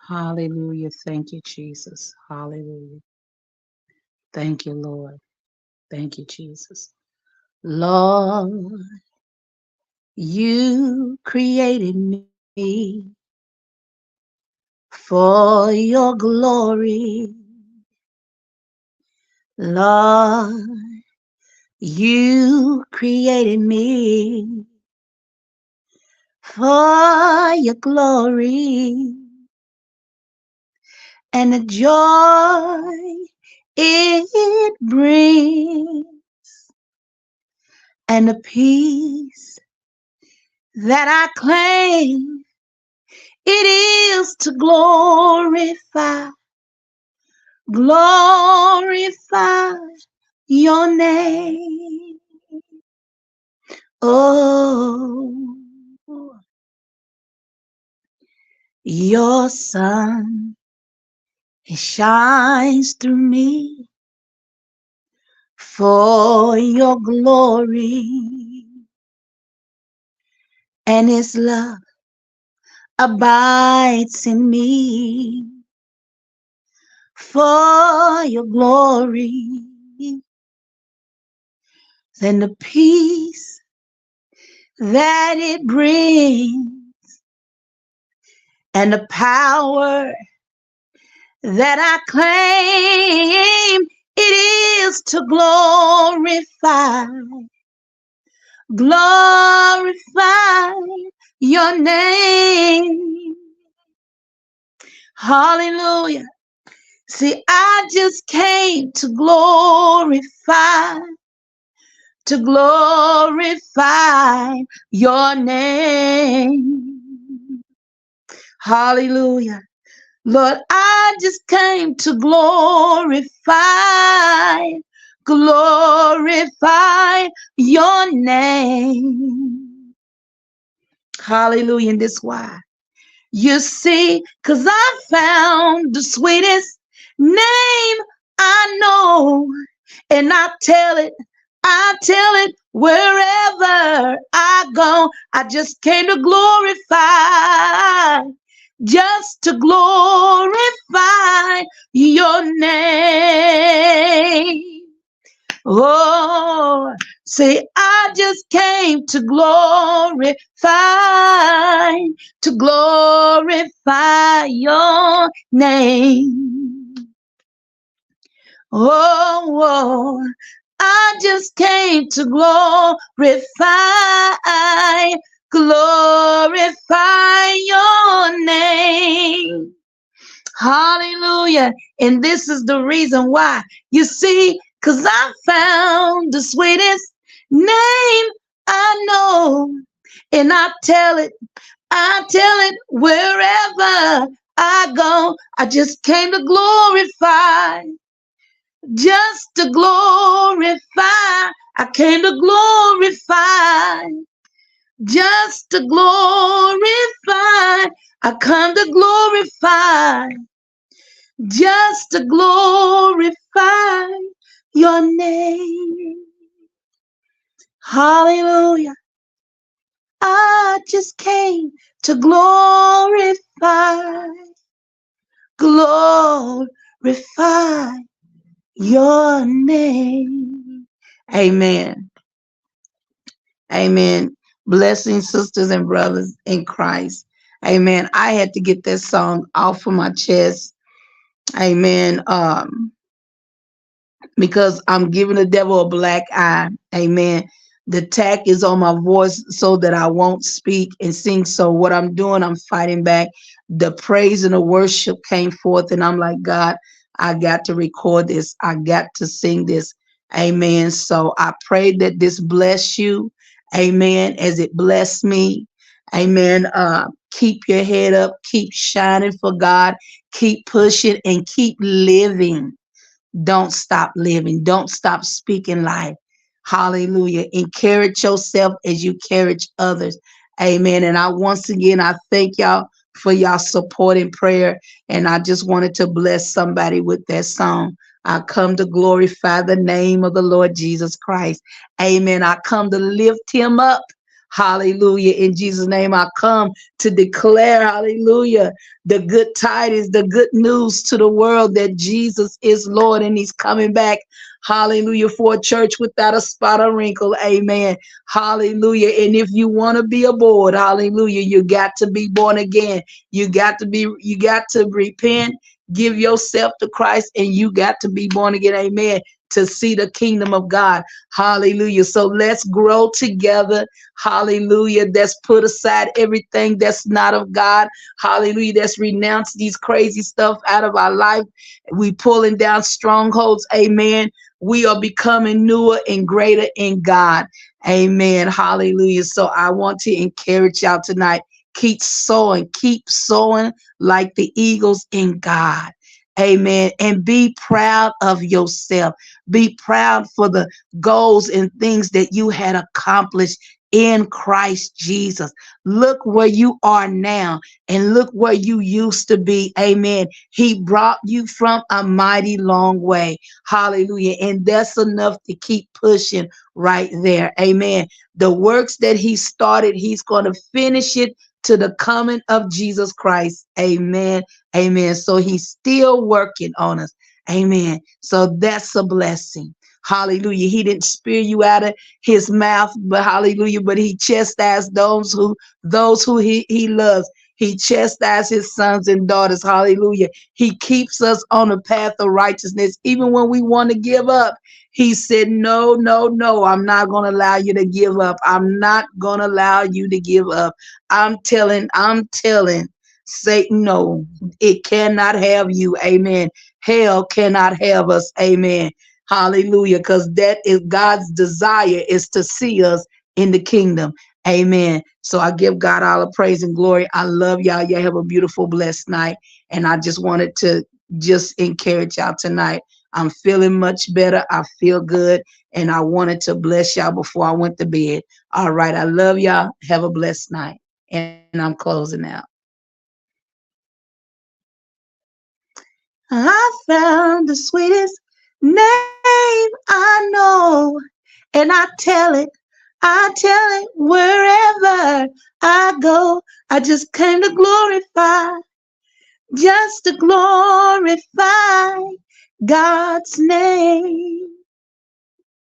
Hallelujah. Thank you, Jesus. Hallelujah. Thank you, Lord. Thank you, Jesus. Lord, you created me for your glory. Lord, you created me for your glory and the joy it brings and the peace that I claim. It is to glorify your name. Oh, your sun, it shines through me for your glory, and his love abides in me for your glory. Then the peace that it brings and the power that I claim, it is to glorify your name. Hallelujah. See, I just came to glorify your name. Hallelujah. Lord, I just came to glorify your name. Hallelujah. And this why. You see, 'cause I found the sweetest name I know, and I tell it wherever I go. I just came to just to glorify your name. Oh, say I just came to glorify your name. Oh, I just came to glorify your name. Hallelujah. And this is the reason why. You see, 'cause I found the sweetest name I know, and I tell it wherever I go. I just came to just to glorify. I came to glorify, just to glorify. I come to glorify, just to glorify your name. Hallelujah. I just came to glorify your name. Amen. Amen. Blessings, sisters and brothers in Christ. Amen. I had to get that song off of my chest. Amen. Because I'm giving the devil a black eye. Amen. The attack is on my voice so that I won't speak and sing. So what I'm doing, I'm fighting back. The praise and the worship came forth, and I'm like, God, I got to record this. I got to sing this. Amen. So I pray that this bless you. Amen. As it blessed me. Amen. Keep your head up. Keep shining for God. Keep pushing and keep living. Don't stop living. Don't stop speaking life. Hallelujah. Encourage yourself as you encourage others. Amen. And once again, I thank y'all for y'all support and prayer. And I just wanted to bless somebody with that song. I come to glorify the name of the Lord Jesus Christ. Amen. I come to lift him up. Hallelujah. In Jesus' name, I come to declare, hallelujah, the good tidings, the good news to the world that Jesus is Lord and he's coming back. Hallelujah. For a church without a spot or wrinkle. Amen. Hallelujah. And if you want to be aboard, hallelujah, you got to be born again. You got to repent, give yourself to Christ, and you got to be born again. Amen. To see the kingdom of God. Hallelujah. So let's grow together. Hallelujah. Let's put aside everything that's not of God. Hallelujah. Let's renounce these crazy stuff out of our life. We pulling down strongholds. Amen. We are becoming newer and greater in God. Amen. Hallelujah. So I want to encourage y'all tonight. Keep sowing like the eagles in God. Amen. And be proud of yourself. Be proud for the goals and things that you had accomplished in Christ Jesus. Look where you are now and look where you used to be. Amen. He brought you from a mighty long way. Hallelujah. And that's enough to keep pushing right there. Amen. The works that he started, he's going to finish it to the coming of Jesus Christ. Amen. Amen. So he's still working on us. Amen. So that's a blessing. Hallelujah. He didn't spew you out of his mouth, but hallelujah. But he chastised those who he loves. He chastised his sons and daughters. Hallelujah. He keeps us on the path of righteousness. Even when we want to give up, he said, no, no, no, I'm not going to allow you to give up. I'm not going to allow you to give up. I'm telling Satan, no, it cannot have you. Amen. Hell cannot have us. Amen. Hallelujah. Because that is God's desire, is to see us in the kingdom. Amen. So I give God all the praise and glory. I love y'all. Y'all have a beautiful, blessed night. And I just wanted to just encourage y'all tonight. I'm feeling much better. I feel good. And I wanted to bless y'all before I went to bed. All right. I love y'all. Have a blessed night. And I'm closing out. I found the sweetest name I know, and I tell it wherever I go. I just came to glorify, just to glorify God's name.